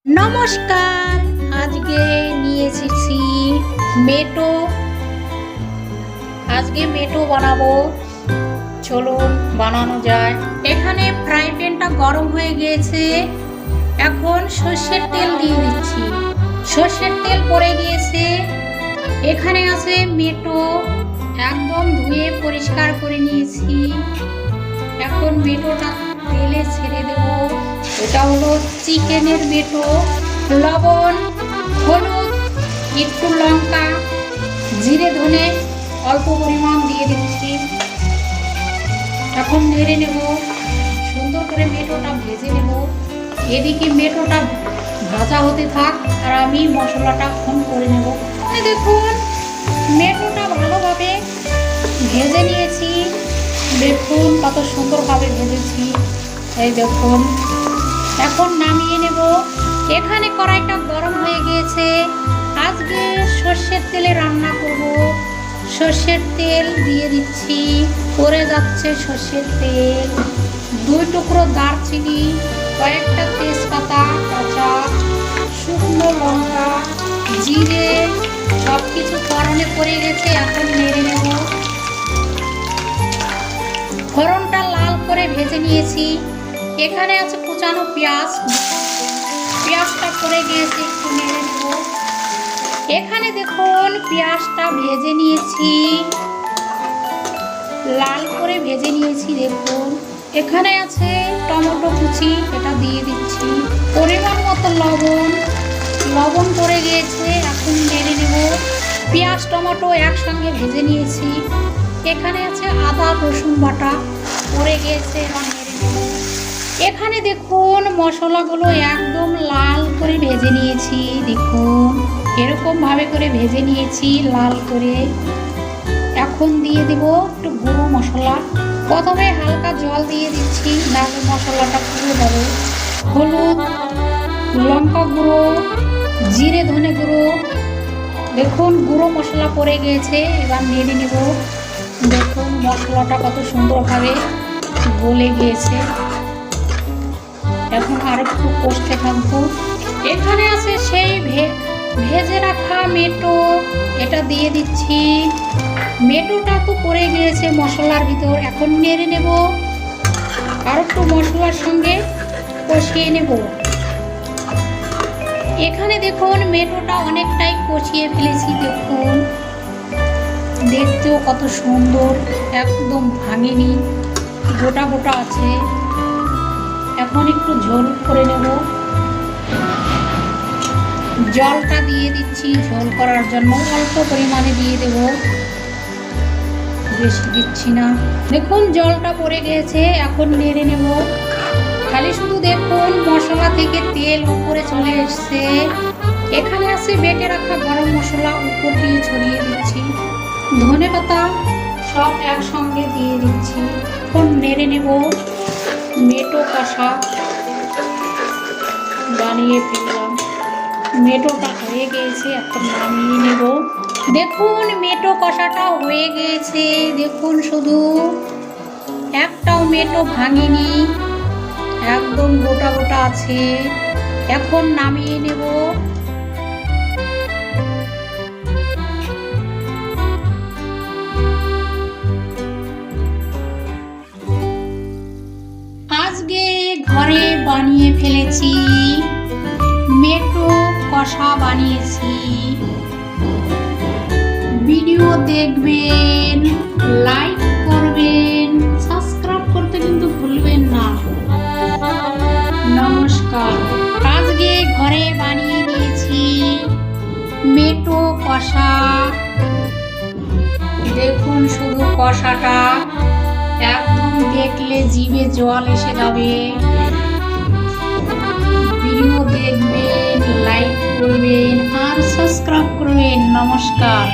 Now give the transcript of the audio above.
নমস্কার, আজকে নিয়ে এসেছি মেটো। আজকে মেটো বানাবো, চলুন বানানো যায়। এখানে ফ্রাই প্যানটা গরম হয়ে গিয়েছে, এখন সর্ষের তেল দিয়ে দিচ্ছি। সর্ষের তেল পড়ে গিয়েছে। এখানে আছে মেটো, একদম ধুয়ে পরিষ্কার করে নিয়েছি। এখন মেটোটা তেলে ছেড়ে দেব। এটা হলো চিকেনের মেটো। লবণ, হলুদ, একটু লঙ্কা, জিরে ধনে অল্প পরিমাণ দিয়ে দিচ্ছি। এখন নেড়ে নেব, সুন্দর করে মেটোটা ভেজে নেব। এদিকে মেটোটা ভাজা হতে থাক আর আমি মশলাটা খুন করে নেব। দেখুন মেটোটা ভালোভাবে ভেজে নিয়েছি। দেখুন কত সুন্দরভাবে ভেজেছি। এই দেখুন, এখন নামিয়ে নেব। এখানে কড়াইটা গরম হয়ে গিয়েছে। আজকে সর্ষের তেলে রান্না করব। সর্ষের তেল দিয়ে দিচ্ছি, পড়ে যাচ্ছে সর্ষের তেল। 2 টুকরো দারচিনি, কয়েকটা তেজপাতা কাঁচা, শুকনো লঙ্কা, জিরে সব কিছু ফোড়নে পড়ে গেছে। এখন নেড়ে নেব। ফোড়নটা লাল করে ভেজে নিয়েছি। এখানে আছে কুচানো পেঁয়াজ, পেঁয়াজটা পড়ে গিয়েছে, একটু নেড়ে নেব। এখানে দেখুন পেঁয়াজটা ভেজে নিয়েছি, লাল করে ভেজে নিয়েছি। দেখুন এখানে আছে টমেটো কুচি, এটা দিয়ে দিচ্ছি। পরিমাণ মতো লবণ পড়ে গিয়েছে, এখন নেড়ে নেব। পেঁয়াজ টমেটো একসঙ্গে ভেজে নিয়েছি। এখানে আছে আদা রসুন বাটা পড়ে গিয়েছে, এবার নেড়ে নেব। এখানে দেখুন মশলাগুলো একদম লাল করে ভেজে নিয়েছি। দেখুন এরকম ভাবে করে ভেজে নিয়েছি লাল করে। এখন দিয়ে দেব একটু গুঁড়ো মশলা। প্রথমে হালকা জল দিয়ে দিচ্ছি, নাহলে মশলাটা পুড়ে যাবে। হলুদ, লঙ্কা গুঁড়ো, জিরে ধনে গুঁড়ো। দেখুন গুঁড়ো মশলা পড়ে গিয়েছে, এবার নেড়ে নেব। দেখুন মশলাটা কত সুন্দরভাবে গলে গিয়েছে। এখন আর একটু কষতে থাকবো। এখানে আছে সেই ভেজে রাখা মেটো, এটা দিয়ে দিচ্ছি। মেটোটা তো পড়ে গিয়েছে মশলার ভিতর, এখন নেড়ে নেব। আর একটু মশলার সঙ্গে কষিয়ে নেব। এখানে দেখুন মেটোটা অনেকটাই কষিয়ে ফেলেছি। দেখুন দেখতেও কত সুন্দর, একদম ভাঙেনি, গোটা গোটা আছে। এখন একটু ঝোল করে নেব। জলটা দিয়ে দিচ্ছি ঝোল করার জন্য, অল্প পরিমাণে দিয়ে দেব, বেশি দিচ্ছি না। দেখুন জলটা পড়ে গিয়েছে, এখন নেড়ে নেব। খালি শুধু দেখুন মশলা থেকে তেল উপরে চলে এসছে। এখানে আছে বেটে রাখা গরম মশলা, উপর দিয়ে ছড়িয়ে দিচ্ছি। ধনে পাতা সব একসঙ্গে দিয়ে দিচ্ছি। এখন নেড়ে নেব। মেটো কষা বানিয়ে ফেললাম। মেটোটা হয়ে গিয়েছে, এখন নামিয়ে নেব। দেখুন মেটো কষাটা হয়ে গিয়েছে। দেখুন শুধু একটাও মেটো ভাঙেনি, একদম গোটা গোটা আছে। এখন নামিয়ে নেব। আজকে ঘরে বানিয়ে ফেলেছি মেটো কষা বানিয়েছি। ভিডিও দেখবেন, লাইক করবেন, সাবস্ক্রাইব করতে কিন্তু ভুলবেন না। নমস্কার, আজকে ঘরে বানিয়ে নিয়েছি মেটো কষা। দেখুন শুধু কষাটা একদম দেখলে জিভে জল এসে যাবে। ভিডিও দেখবেন, লাইক করবেন আর সাবস্ক্রাইব করবেন। নমস্কার।